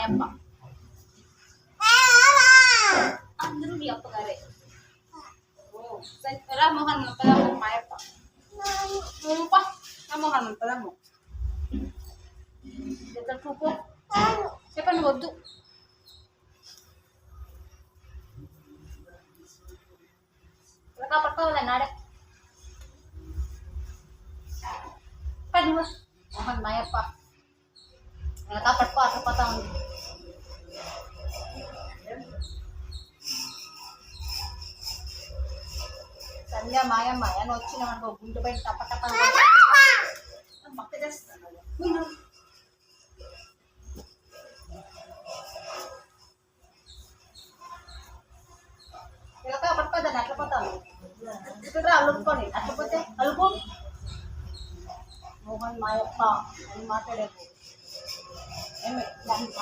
మాయప్ప. అందరూ మీ అప్పగారే. రా మోహన్ పదమ్మ మాయప్ప. మోహన్ పదమ్మ చూపు చెప్పండి వద్దు. పట్టుకోవాలి నాడే మోహన్ మాయప్ప వెనక పట్టుకో అట్లా ఉంది. సంధ్య మాయమ్మ అని వచ్చినామనుకో గుంటు బయట టప్ప టప్ప పక్క చేస్తాను. ఇలా పట్టుకోదాన్ని అట్లా పోతాను ఇక్కడ అలుపుకొని అట్లా పోతే అలుపు. మోహన్ మాయప్ప అని మాట్లాడేది ఏమి